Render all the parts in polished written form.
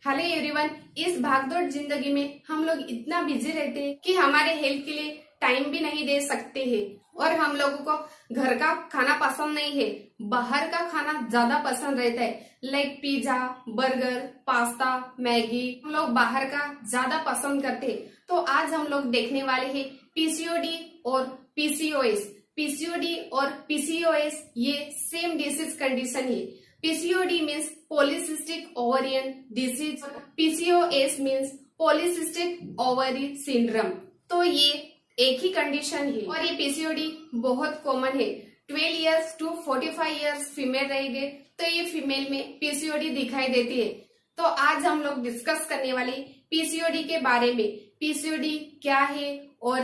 Hello everyone. इस भागदौड़ जिंदगी में हम लोग इतना बिजी रहते हैं कि हमारे हेल्थ के लिए टाइम भी नहीं दे सकते हैं और हम लोगों को घर का खाना पसंद नहीं है, बाहर का खाना ज्यादा पसंद रहता है। Like pizza, burger, pasta, Maggi हम लोग बाहर का ज्यादा पसंद करते हैं। तो आज हम लोग देखने वाले हैं पीसीओडी और पीसीओएस। पीसीओडी और पीसीओएस ये सेम डिसीज कंडीशन है। PCOD means polycystic ovarian disease, PCOS means polycystic ovary syndrome। तो ये एक ही कंडीशन है और ये PCOD बहुत कॉमन है। 12 इयर्स टू 45 इयर्स फीमेल रहेंगे तो ये फीमेल में PCOD दिखाई देती है। तो आज हम लोग डिस्कस करने वाले PCOD के बारे में। PCOD क्या है और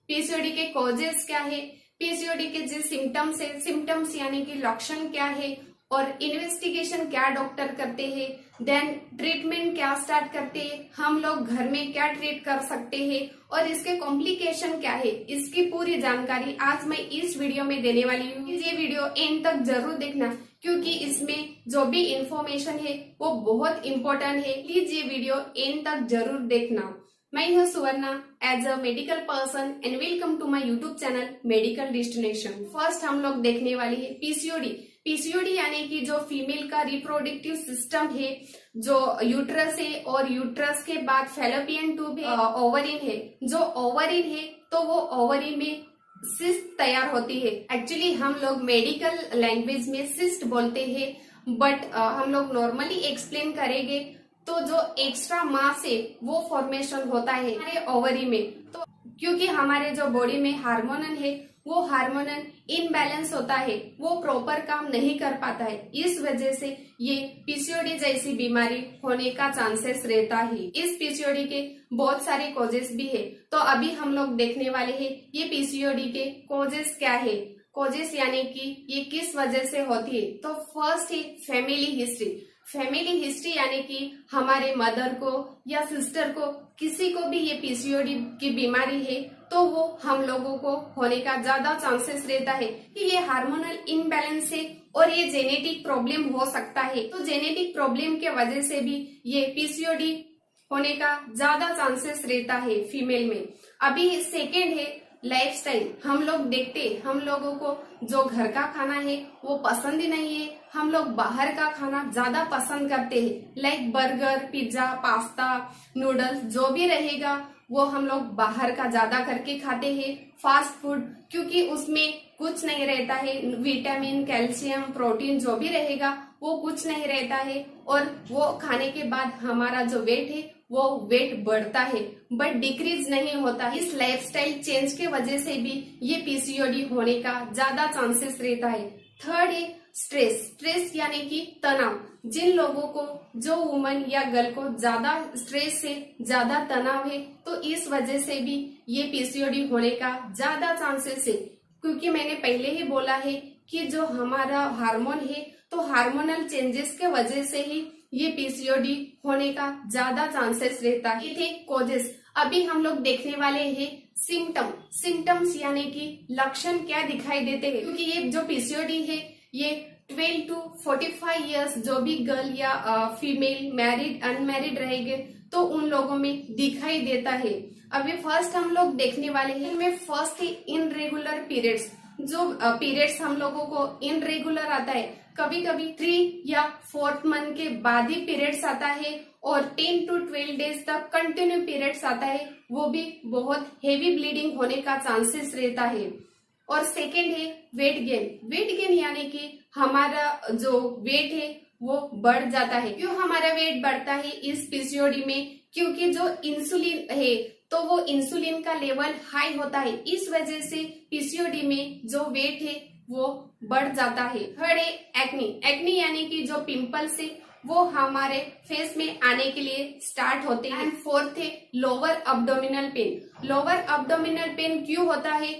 PCOD के कॉजेस क्या है, PCOD के जो सिम्टम्स है, सिम्टम्स यानी कि लक्षण क्या है और इन्वेस्टिगेशन क्या डॉक्टर करते हैं, देन ट्रीटमेंट क्या स्टार्ट करते हैं, हम लोग घर में क्या ट्रीट कर सकते हैं और इसके कॉम्प्लिकेशन क्या है, इसकी पूरी जानकारी आज मैं इस वीडियो में देने वाली हूँ। ये वीडियो एंड तक जरूर देखना क्योंकि इसमें जो भी इंफॉर्मेशन है वो बहुत इम्पोर्टेंट है। प्लीज ये वीडियो एंड तक जरूर देखना। मैं हूँ Suvarna as a medical person and welcome to my YouTube channel medical destination. First हम लोग देखने वाली है पीसीओडी। पीसीओडी यानी कि जो फीमेल का रिप्रोडक्टिव सिस्टम है, जो यूट्रस है और यूट्रस के बाद फैलोपियन ट्यूब है, ओवरिन है। जो ओवरिन है तो वो ओवरी में सिस्ट तैयार होती है। एक्चुअली हम लोग मेडिकल लैंग्वेज में सिस्ट बोलते हैं, बट हम लोग नॉर्मली एक्सप्लेन करेंगे तो जो एक्स्ट्रा मास है वो फॉर्मेशन होता है हमारे ओवरी में। तो क्योंकि हमारे जो बॉडी में हार्मोन है वो हार्मोनल इनबैलेंस होता है, वो प्रॉपर काम नहीं कर पाता है। इस वजह से ये पीसीओडी जैसी बीमारी होने का चांसेस रहता है। इस पीसीओडी के बहुत सारे कॉजेस भी है। तो अभी हम लोग देखने वाले हैं ये पीसीओडी के कॉजेस क्या है। कॉजेस यानी कि ये किस वजह से होती है। तो फर्स्ट है फैमिली हिस्ट्री। फैमिली हिस्ट्री यानी कि हमारे मदर को या सिस्टर को किसी को भी ये पीसीओडी की बीमारी है तो वो हम लोगों को होने का ज्यादा चांसेस रहता है कि ये हार्मोनल इनबैलेंस है और ये जेनेटिक प्रॉब्लम हो सकता है। तो जेनेटिक प्रॉब्लम के वजह से भी ये पीसीओडी होने का ज्यादा चांसेस रहता है फीमेल में। अभी सेकेंड है लाइफस्टाइल। हम लोग देखते हम लोगों को जो घर का खाना है वो पसंद ही नहीं है, हम लोग बाहर का खाना ज्यादा पसंद करते हैं। Like burger, pizza, pasta, noodles जो भी रहेगा वो हम लोग बाहर का ज्यादा करके खाते हैं। फास्ट फूड क्योंकि उसमें कुछ नहीं रहता है, विटामिन, कैल्शियम, प्रोटीन जो भी रहेगा वो कुछ नहीं रहता है और वो खाने के बाद हमारा जो वेट है वो वेट बढ़ता है बट डिक्रीज नहीं होता। इस लाइफस्टाइल चेंज के वजह से भी ये पीसीओडी होने का ज्यादा चांसेस रहता है। थर्ड है स्ट्रेस। स्ट्रेस यानी कि तनाव। जिन लोगों को, जो वुमन या गर्ल को ज्यादा स्ट्रेस से ज्यादा तनाव है तो इस वजह से भी ये पीसीओडी होने का ज्यादा चांसेस है। क्योंकि मैंने पहले ही बोला है कि जो हमारा हार्मोन है तो हार्मोनल चेंजेस के वजह से ही ये पीसीओडी होने का ज्यादा चांसेस रहता है। ये थे कॉजेस। अभी हम लोग देखने वाले हैं सिम्टम। सिम्टम्स यानी कि लक्षण क्या दिखाई देते हैं। क्योंकि ये जो पीसीओडी है ये 12 टू 45 इयर्स जो भी गर्ल या फीमेल मैरिड अनमैरिड रहेंगे तो उन लोगों में दिखाई देता है। अभी फर्स्ट हम लोग देखने वाले हैं इनमें फर्स्ट है इनरेगुलर पीरियड्स। जो पीरियड्स हम लोगों को इनरेगुलर आता है, कभी कभी 3 या 4th मंथ के बाद ही पीरियड्स आता है और 10 टू 12 डेज तक कंटिन्यू पीरियड्स आता है, वो भी बहुत हेवी ब्लीडिंग होने का चांसेस रहता है। और सेकेंड है वेट गेन। वेट गेन यानी कि हमारा जो वेट है वो बढ़ जाता है। क्यों हमारा वेट बढ़ता है इस पीसीओडी में? क्योंकि जो इंसुलिन है तो वो इंसुलिन का लेवल हाई होता है, इस वजह से पीसीओडी में जो वेट है वो बढ़ जाता है। थर्ड है एक्नी। एक्नी यानी कि जो पिंपल्स है वो हमारे फेस में आने के लिए स्टार्ट होते हैं। एंड फोर्थ है lower abdominal pain. Lower abdominal pain क्यों होता है,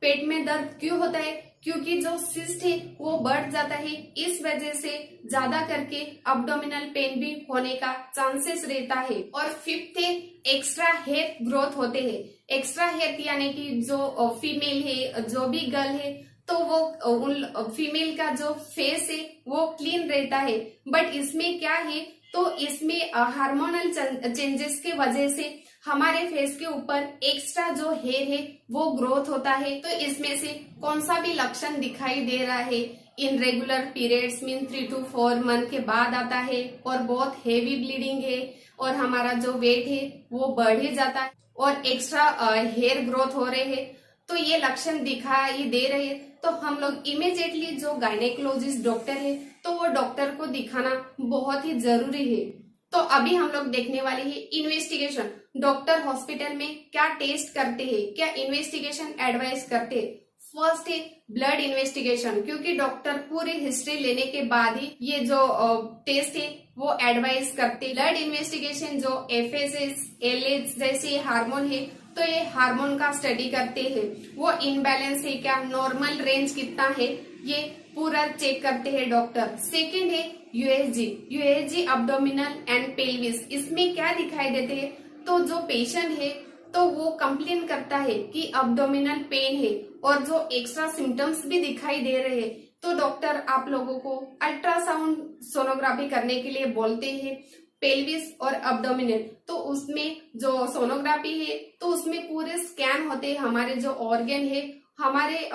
पेट में दर्द क्यों होता है? क्योंकि जो सिस्ट है वो बढ़ जाता है, इस वजह से ज्यादा करके अब्डोमिनल पेन भी होने का चांसेस रहता है। और फिफ्थ है एक्स्ट्रा हेयर ग्रोथ होते हैं। एक्स्ट्रा हेयर यानी कि जो फीमेल है, जो भी गर्ल है तो वो उन फीमेल का जो फेस है वो क्लीन रहता है, बट इसमें क्या है तो इसमें हार्मोनल चेंजेस के वजह से हमारे फेस के ऊपर एक्स्ट्रा जो हेयर है वो ग्रोथ होता है। तो इसमें से कौन सा भी लक्षण दिखाई दे रहा है, irregular periods mean 3 to 4 month के बाद आता है और बहुत हेवी ब्लीडिंग है और हमारा जो वेट है वो बढ़ ही जाता है और एक्स्ट्रा हेयर ग्रोथ हो रहे हैं, तो ये लक्षण दिखाई दे रहे हैं, तो हम लोग इमीडिएटली जो गायनेकोलॉजिस्ट डॉक्टर है तो वो डॉक्टर को दिखाना बहुत ही जरूरी है। तो अभी हम लोग देखने वाले हैं इन्वेस्टिगेशन। डॉक्टर हॉस्पिटल में क्या टेस्ट करते हैं, क्या इन्वेस्टिगेशन एडवाइस करते हैं। फर्स्ट है ब्लड इन्वेस्टिगेशन, क्योंकि डॉक्टर पूरी हिस्ट्री लेने के बाद ही ये जो टेस्ट है वो एडवाइस करते। ब्लड इन्वेस्टिगेशन जो FSH, LH जैसे हार्मोन है तो ये हार्मोन का स्टडी करते हैं, वो इनबैलेंस है क्या, नॉर्मल रेंज कितना है, ये पूरा चेक करते हैं डॉक्टर। सेकेंड है USG अब्डोमिनल एंड पेल्विस। इसमें क्या दिखाई देते हैं, तो जो पेशेंट है तो वो कंप्लेन करता है कि अब्डोमिनल पेन है और जो एक्स्ट्रा सिम्टम्स भी दिखाई दे रहे हैं, तो डॉक्टर आप लोगों को अल्ट्रासाउंड सोनोग्राफी करने के लिए बोलते हैं पेल्विस और अब्डोमिनल। तो उसमें जो सोनोग्राफी है तो उसमें पूरे स्कैन होते हैं, हमारे जो ऑर्गन है, हमारे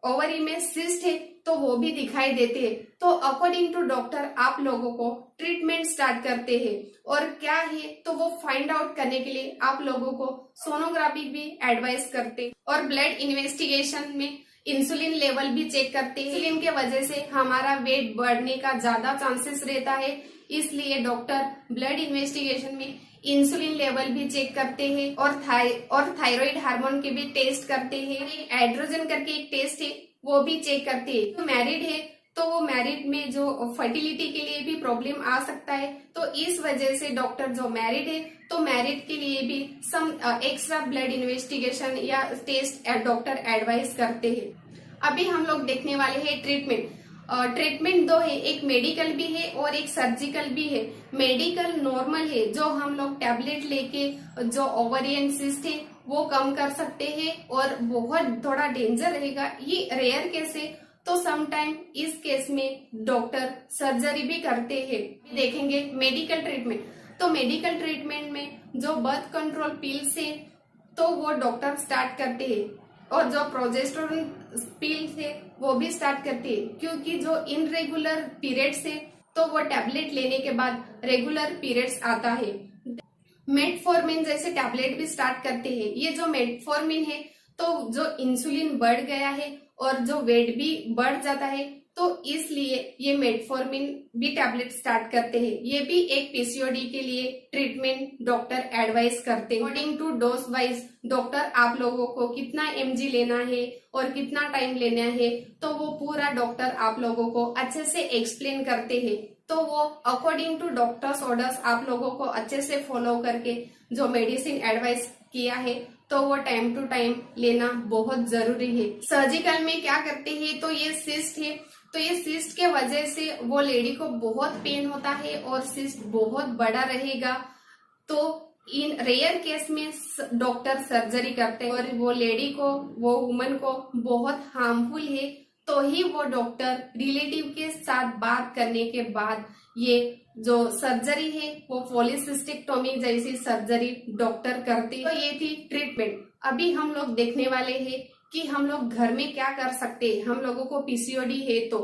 ओवरी में सिस्ट है तो वो भी दिखाई देते हैं। तो अकॉर्डिंग टू डॉक्टर आप लोगों को ट्रीटमेंट स्टार्ट करते हैं और क्या है तो वो फाइंड आउट करने के लिए आप लोगों को सोनोग्राफी भी एडवाइस करते। और ब्लड इन्वेस्टिगेशन में इंसुलिन लेवल भी चेक करते हैं। इंसुलिन के वजह से हमारा वेट बढ़ने का ज्यादा चांसेस रहता है, इसलिए डॉक्टर ब्लड इन्वेस्टिगेशन में इंसुलिन लेवल भी चेक करते हैं और थायराइड हार्मोन के भी टेस्ट करते हैं। एड्रोजन करके एक टेस्ट है वो भी चेक करते हैं। तो मैरिड है तो वो मैरिड में जो फर्टिलिटी के लिए भी प्रॉब्लम आ सकता है, तो इस वजह से डॉक्टर जो मैरिड है तो मैरिड के लिए भी सम एक्स्ट्रा ब्लड इन्वेस्टिगेशन या टेस्ट डॉक्टर एडवाइस करते हैं। अभी हम लोग देखने वाले हैं ट्रीटमेंट। ट्रीटमेंट दो है, एक मेडिकल भी है और एक सर्जिकल भी है। मेडिकल नॉर्मल है, जो हम लोग टैबलेट लेके जो ओवरियन सिस्ट है वो कम कर सकते हैं और बहुत थोड़ा डेंजर रहेगा, ये रेयर केस है तो समटाइम इस केस में डॉक्टर सर्जरी भी करते हैं। देखेंगे मेडिकल ट्रीटमेंट। तो मेडिकल ट्रीटमेंट में जो बर्थ कंट्रोल पिल्स है तो वो डॉक्टर स्टार्ट करते हैं और जो प्रोजेस्टेरोन पिल्स है वो भी स्टार्ट करते हैं, क्योंकि जो इनरेगुलर पीरियड्स है तो वो टैबलेट लेने के बाद रेगुलर पीरियड्स आता है। मेटफॉर्मिन जैसे टैबलेट भी स्टार्ट करते हैं। ये जो मेटफॉर्मिन है तो जो इंसुलिन बढ़ गया है और जो वेट भी बढ़ जाता है तो इसलिए ये मेटफॉर्मिन भी टैबलेट स्टार्ट करते हैं। ये भी एक पीसीओडी के लिए ट्रीटमेंट डॉक्टर एडवाइस करते हैं। According to dose wise doctor आप लोगों को कितना mg लेना है और कितना टाइम लेना है तो वो पूरा डॉक्टर आप लोगों को अच्छे से एक्सप्लेन करते हैं। तो वो अकॉर्डिंग टू डॉक्टर्स ऑर्डर्स आप लोगों को अच्छे से फॉलो करके जो मेडिसिन एडवाइस किया है तो वो टाइम टू टाइम लेना बहुत जरूरी है। सर्जिकल में क्या करते हैं, तो ये सिस्ट है तो ये सिस्ट के वजह से वो लेडी को बहुत पेन होता है और सिस्ट बहुत बड़ा रहेगा, तो इन रेयर केस में डॉक्टर सर्जरी करते हैं और वो लेडी को, वो वुमन को बहुत हार्मफुल है तो ही वो डॉक्टर रिलेटिव के साथ बात करने के बाद ये जो सर्जरी है वो पॉलीसिस्टेक्टोमी जैसी सर्जरी डॉक्टर करते हैं। तो ये थी ट्रीटमेंट। अभी हम लोग देखने वाले हैं कि हम लोग घर में क्या कर सकते हैं। हम लोगों को पीसीओडी है तो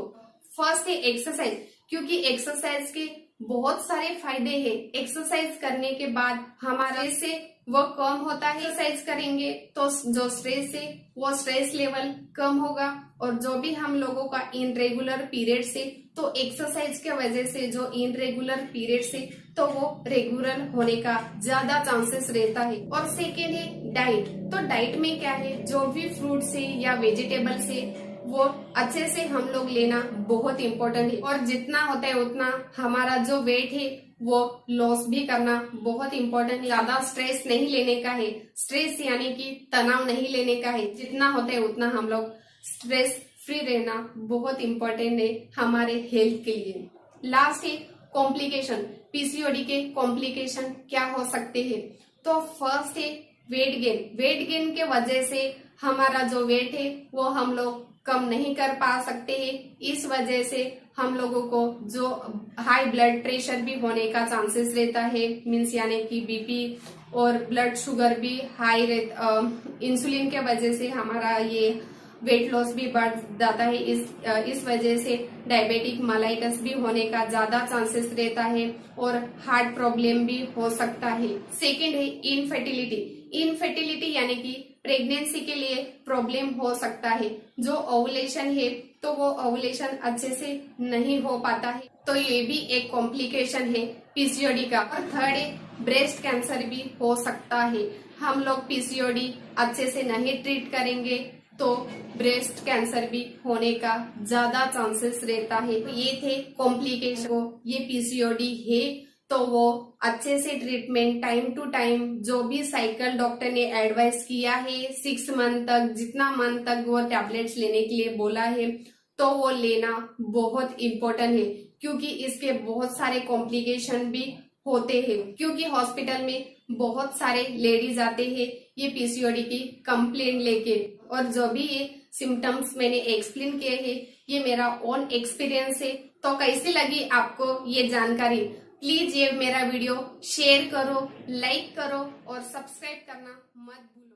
फर्स्ट है एक्सरसाइज, क्योंकि एक्सरसाइज के बहुत सारे फायदे हैं। एक्सरसाइज करने के बाद हमारे से वो कम होता है। एक्सरसाइज करेंगे तो जो स्ट्रेस है वो स्ट्रेस लेवल कम होगा और जो भी हम लोगों का इनरेगुलर पीरियड से तो एक्सरसाइज के वजह से जो इनरेगुलर पीरियड से तो वो रेगुलर होने का ज्यादा चांसेस रहता है। और सेकेंड है डाइट। तो डाइट में क्या है, जो भी फ्रूट से या वेजिटेबल से वो अच्छे से हम लोग लेना बहुत इम्पोर्टेंट है और जितना होता है उतना हमारा जो वेट है वो लॉस भी करना बहुत इम्पोर्टेंट है। ज्यादा स्ट्रेस नहीं लेने का है, स्ट्रेस यानी कि तनाव नहीं लेने का है। जितना होता है उतना हम लोग स्ट्रेस फ्री रहना बहुत इम्पोर्टेंट है हमारे हेल्थ के लिए। लास्ट है कॉम्प्लिकेशन। पीसीओडी के कॉम्प्लिकेशन क्या हो सकते हैं, तो फर्स्ट है वेट गेन। वेट गेन के वजह से हमारा जो वेट है वो हम लोग कम नहीं कर पा सकते हैं, इस वजह से हम लोगों को जो हाई ब्लड प्रेशर भी होने का चांसेस रहता है, मीन्स यानी कि बीपी और ब्लड शुगर भी हाई इंसुलिन के वजह से हमारा ये वेट लॉस भी बढ़ जाता है। इस वजह से डायबिटिक मेलाइटस भी होने का ज्यादा चांसेस रहता है और हार्ट प्रॉब्लम भी हो सकता है। सेकंड है इनफर्टिलिटी। इनफर्टिलिटी यानी कि प्रेगनेंसी के लिए प्रॉब्लम हो सकता है। जो ओवुलेशन है तो वो ओवुलेशन अच्छे से नहीं हो पाता है, तो ये भी एक कॉम्प्लिकेशन है पीसीओडी का। और थर्ड है ब्रेस्ट कैंसर भी हो सकता है। हम लोग पीसीओडी अच्छे से नहीं ट्रीट करेंगे तो ब्रेस्ट कैंसर भी होने का ज्यादा चांसेस रहता है। ये थे कॉम्प्लिकेशन। ये पीसीओडी है तो वो अच्छे से ट्रीटमेंट टाइम टू टाइम, जो भी साइकिल डॉक्टर ने एडवाइस किया है 6 मंथ तक, जितना मंथ तक वो टैबलेट्स लेने के लिए बोला है, तो वो लेना बहुत इम्पोर्टेंट है। क्योंकि इसके बहुत सारे कॉम्प्लिकेशन भी होते हैं। क्योंकि हॉस्पिटल में बहुत सारे लेडीज आते हैं ये पीसीओडी की कंप्लेंट लेके, और जो भी ये सिम्टम्स मैंने एक्सप्लेन किए हैं ये मेरा ओन एक्सपीरियंस है। तो कैसी लगी आपको ये जानकारी? प्लीज ये मेरा वीडियो शेयर करो, लाइक करो और सब्सक्राइब करना मत भूलो।